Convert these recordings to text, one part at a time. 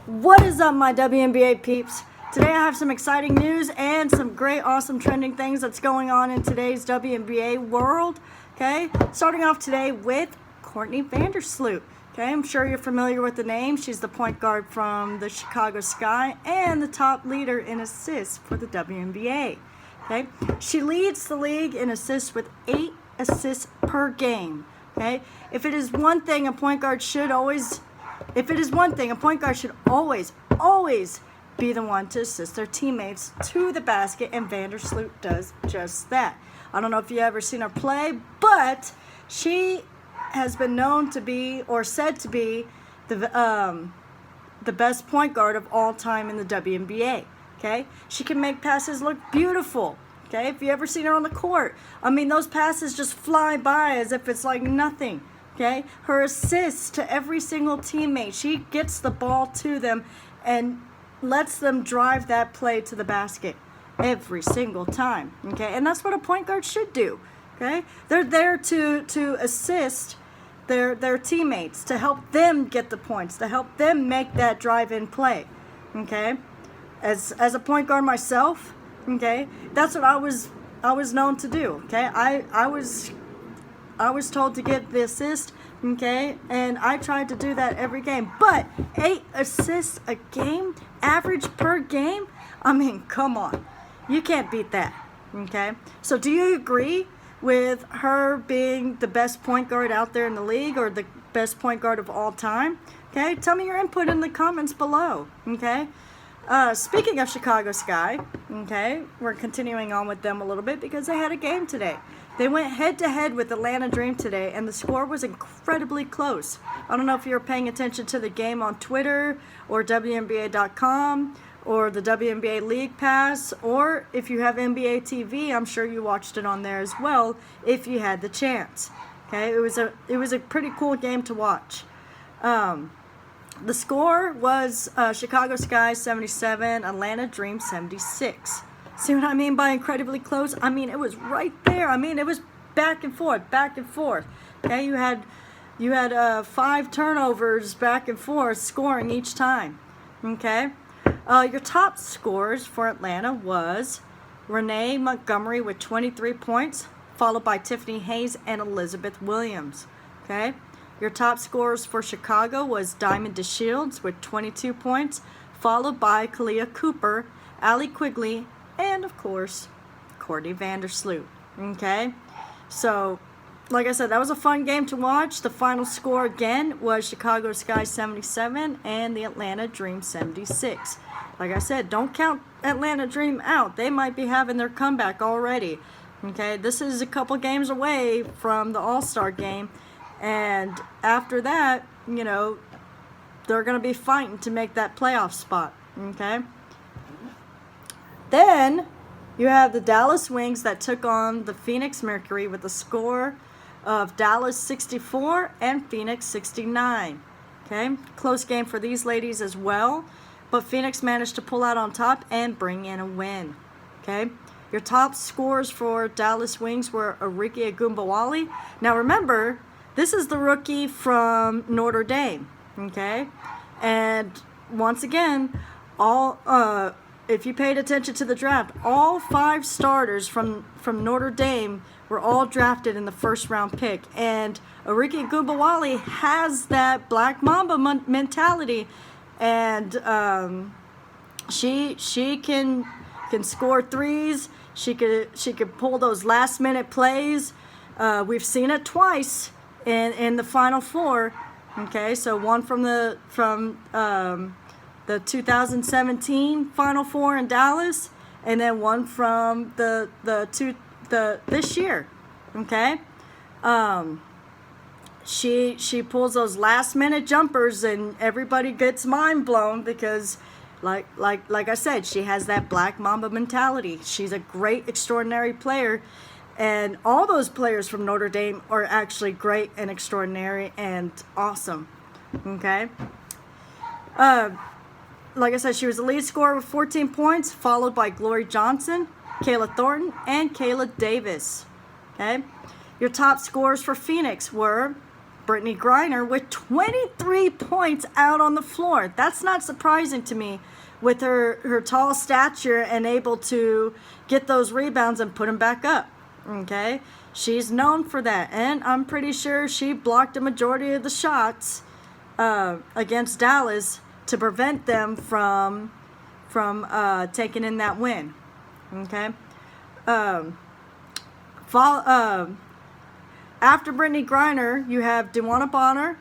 What is up, my WNBA peeps? Today I have some exciting news and some great, awesome trending things that's going on in today's WNBA world. Okay, starting off today with Courtney Vandersloot. Okay, I'm sure you're familiar with the name. She's the point guard from the Chicago Sky and the top leader in assists for the WNBA. Okay, she leads the league in assists with 8 assists per game. Okay, if it is one thing a point guard should always be the one to assist their teammates to the basket, and Vandersloot does just that. I don't know if you've ever seen her play, but she has been known to be, or said to be, the best point guard of all time in the WNBA. Okay, she can make passes look beautiful. Okay, if you ever seen her on the court, I mean, those passes just fly by as if it's like nothing. Okay, her assists to every single teammate, she gets the ball to them and lets them drive that play to the basket every single time. Okay, and that's what a point guard should do. Okay, they're there to assist their teammates, to help them get the points, to help them make that drive-in play. Okay, as a point guard myself, okay, that's what I was known to do. Okay, I was told to get the assist, okay, and I tried to do that every game. But 8 assists a game, average per game, I mean, come on. You can't beat that, okay? So do you agree with her being the best point guard out there in the league, or the best point guard of all time? Okay, tell me your input in the comments below, okay? Speaking of Chicago Sky, okay, we're continuing on with them a little bit because they had a game today. They went head-to-head with Atlanta Dream today, and the score was incredibly close. I don't know if you're paying attention to the game on Twitter or WNBA.com or the WNBA League Pass, or if you have NBA TV, I'm sure you watched it on there as well if you had the chance. Okay, it was a pretty cool game to watch. The score was Chicago Sky 77, Atlanta Dream 76. See what I mean by incredibly close? I mean, it was right there. I mean, it was back and forth, back and forth. Okay, you had 5 turnovers back and forth, scoring each time. Okay, your top scorers for Atlanta was Renee Montgomery with 23 points, followed by Tiffany Hayes and Elizabeth Williams. Okay, your top scorers for Chicago was Diamond DeShields with 22 points, followed by Kalia Cooper, Allie Quigley, and of course, Courtney Vandersloot. Okay, so like I said, that was a fun game to watch. The final score again was Chicago Sky 77 and the Atlanta Dream 76. Like I said, don't count Atlanta Dream out. They might be having their comeback already. Okay, this is a couple games away from the All-Star game, and after that, you know, they're going to be fighting to make that playoff spot. Okay. Then you have the Dallas Wings that took on the Phoenix Mercury with a score of Dallas 64 and Phoenix 69. Okay, close game for these ladies as well, but Phoenix managed to pull out on top and bring in a win. Okay, your top scores for Dallas Wings were Raquina Williams. Now remember, this is the rookie from Notre Dame. Okay, and once again, if you paid attention to the draft, all 5 starters from Notre Dame were all drafted in the first round pick. And Raquina Williams has that Black Mamba mentality, and she can score threes. She could pull those last minute plays. We've seen it twice in the Final Four. Okay, so one from the 2017 Final Four in Dallas, and then one from this year. Okay, she pulls those last minute jumpers, and everybody gets mind blown because, like I said, she has that Black Mamba mentality. She's a great, extraordinary player, and all those players from Notre Dame are actually great and extraordinary and awesome. Okay. Like I said, she was the lead scorer with 14 points, followed by Glory Johnson, Kayla Thornton, and Kayla Davis. Okay, your top scorers for Phoenix were Brittany Griner with 23 points out on the floor. That's not surprising to me with her tall stature and able to get those rebounds and put them back up. Okay? She's known for that. And I'm pretty sure she blocked a majority of the shots against Dallas to prevent them from taking in that win. Okay? After Brittany Griner, you have DeWanna Bonner,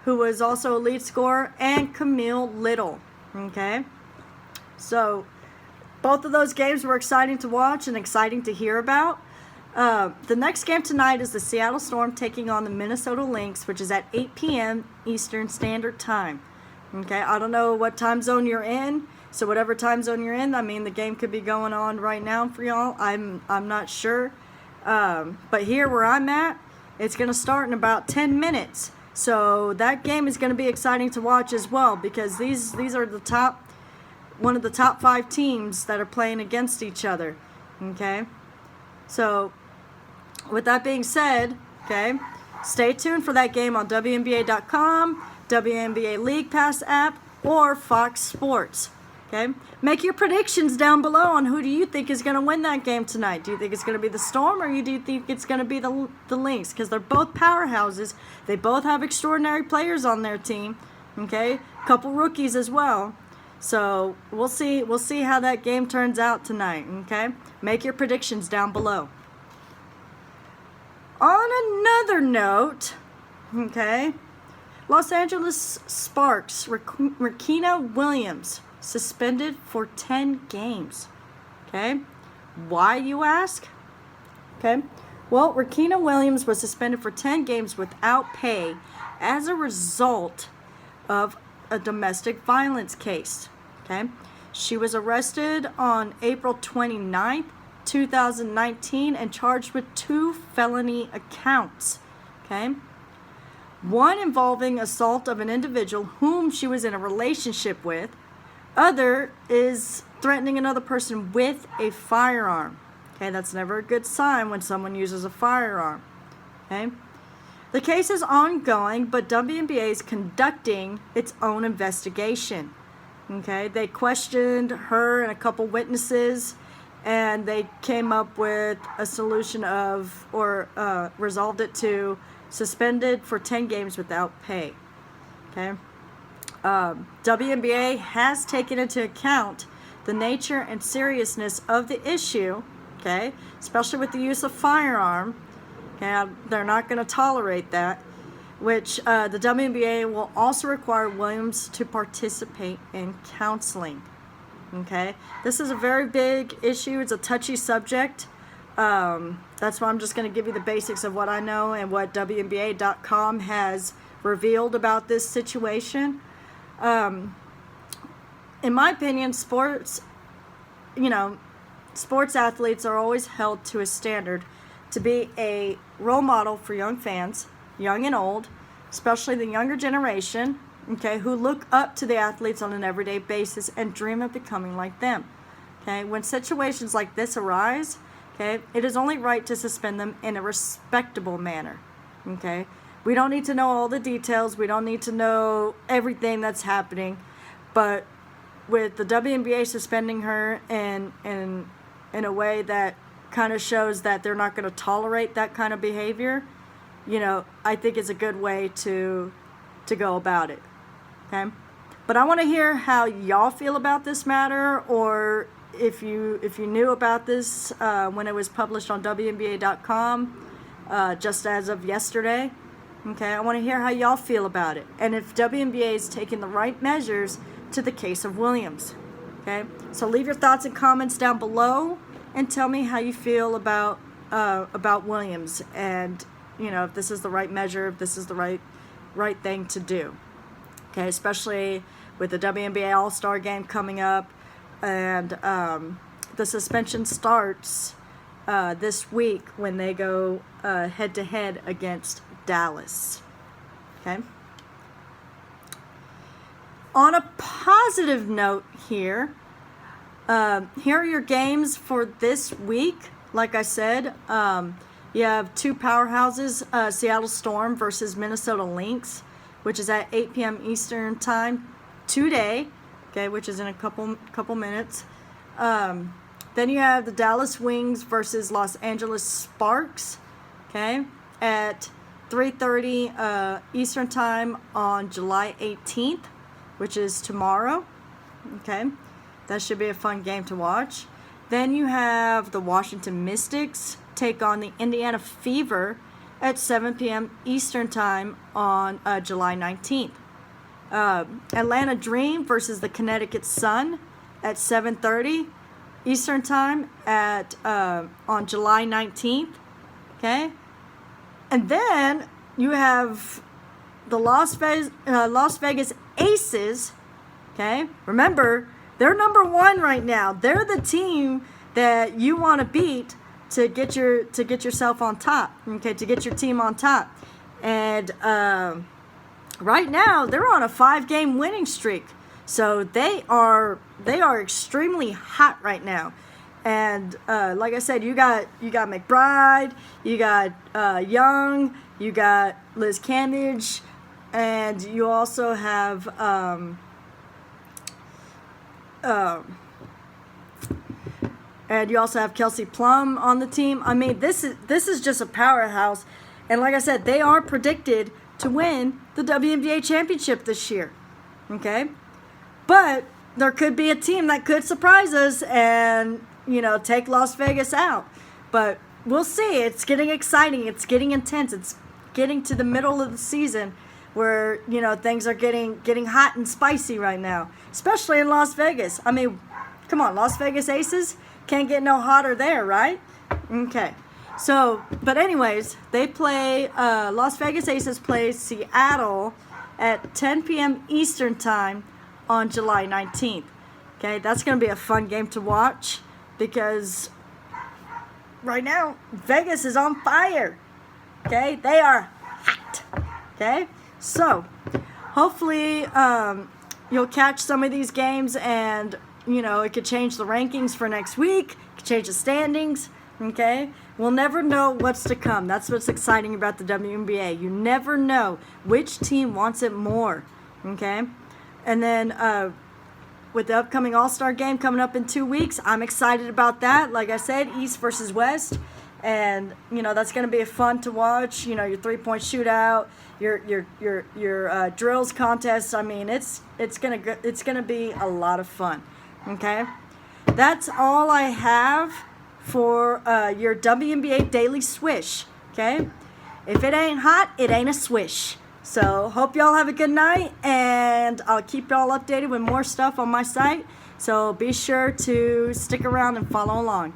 who was also a lead scorer, and Camille Little. Okay? So, both of those games were exciting to watch and exciting to hear about. The next game tonight is the Seattle Storm taking on the Minnesota Lynx, which is at 8 p.m. Eastern Standard Time. Okay? I don't know what time zone you're in. So whatever time zone you're in, I mean, the game could be going on right now for y'all. I'm not sure. But here where I'm at, it's going to start in about 10 minutes. So that game is going to be exciting to watch as well, because these are one of the top 5 teams that are playing against each other. Okay? So with that being said, okay, stay tuned for that game on WNBA.com, WNBA League Pass app, or Fox Sports. Okay, make your predictions down below on who do you think is going to win that game tonight. Do you think it's going to be the Storm, or do you think it's going to be the Lynx? Because they're both powerhouses. They both have extraordinary players on their team. Okay, a couple rookies as well. So we'll see. We'll see how that game turns out tonight. Okay, make your predictions down below. On another note, okay, Los Angeles Sparks, Raquina Williams, suspended for 10 games. Okay? Why, you ask? Okay? Well, Raquina Williams was suspended for 10 games without pay as a result of a domestic violence case. Okay? She was arrested on April 29th, 2019 and charged with 2 felony accounts. Okay? One involving assault of an individual whom she was in a relationship with. Other is threatening another person with a firearm. Okay, that's never a good sign when someone uses a firearm. Okay, the case is ongoing, but WNBA is conducting its own investigation. Okay, they questioned her and a couple witnesses, and they came up with a solution of, or resolved it to suspended for 10 games without pay. Okay. WNBA has taken into account the nature and seriousness of the issue, okay, especially with the use of firearm. Okay, they're not going to tolerate that, which the WNBA will also require Williams to participate in counseling. Okay, this is a very big issue. It's a touchy subject. That's why I'm just going to give you the basics of what I know and what WNBA.com has revealed about this situation. In my opinion, sports athletes are always held to a standard to be a role model for young fans, young and old, especially the younger generation, okay, who look up to the athletes on an everyday basis and dream of becoming like them. Okay, when situations like this arise, okay, it is only right to suspend them in a respectable manner. Okay, we don't need to know all the details. We don't need to know everything that's happening. But with the WNBA suspending her in a way that kind of shows that they're not going to tolerate that kind of behavior, I think it's a good way to go about it. Okay? But I want to hear how y'all feel about this matter, or if you knew about this when it was published on WNBA.com just as of yesterday. Okay, I want to hear how y'all feel about it, and if WNBA is taking the right measures to the case of Williams. Okay, so leave your thoughts and comments down below, and tell me how you feel about Williams, and if this is the right measure, if this is the right thing to do. Okay, especially with the WNBA All-Star game coming up, and the suspension starts this week when they go head-to-head against Dallas. Okay. On a positive note here are your games for this week. Like I said, you You have two powerhouses, Seattle Storm versus Minnesota Lynx, which is at 8 p.m. Eastern time today, okay, which is in a couple minutes. Then you have the Dallas Wings versus Los Angeles Sparks, okay, at 3:30 Eastern time on July 18th, which is tomorrow, okay. That should be a fun game to watch. Then you have the Washington Mystics take on the Indiana Fever at 7 p.m. Eastern time on July 19th. Atlanta Dream versus the Connecticut Sun at 7:30 Eastern time at on July 19th. Okay, and then you have the Las Vegas Aces. Okay, remember they're number one right now. They're the team that you want to beat to get yourself on top. Okay, to get your team on top, and right now they're on a 5-game winning streak. So they are extremely hot right now, and like I said, you got McBride, you got Young, you got Liz Cambage, and you also have Kelsey Plum on the team. I mean, this is just a powerhouse, and like I said, they are predicted to win the WNBA championship this year. Okay. But there could be a team that could surprise us and, take Las Vegas out. But we'll see. It's getting exciting. It's getting intense. It's getting to the middle of the season where, things are getting hot and spicy right now, especially in Las Vegas. I mean, come on, Las Vegas Aces can't get no hotter there, right? Okay. So, but anyways, Las Vegas Aces play Seattle at 10 p.m. Eastern time on July 19th. Okay, that's going to be a fun game to watch because right now Vegas is on fire. Okay, they are hot. Okay, so hopefully you'll catch some of these games, and it could change the rankings for next week. It could change the standings. Okay, we'll never know what's to come. That's what's exciting about the WNBA. You never know which team wants it more. Okay. And then with the upcoming All-Star game coming up in 2 weeks, I'm excited about that. Like I said, East versus West, and that's going to be fun to watch. Your 3-point shootout, your drills contest. I mean, it's gonna be a lot of fun. Okay, that's all I have for your WNBA Daily Swish. Okay, if it ain't hot, it ain't a swish. So, hope y'all have a good night, and I'll keep y'all updated with more stuff on my site. So, be sure to stick around and follow along.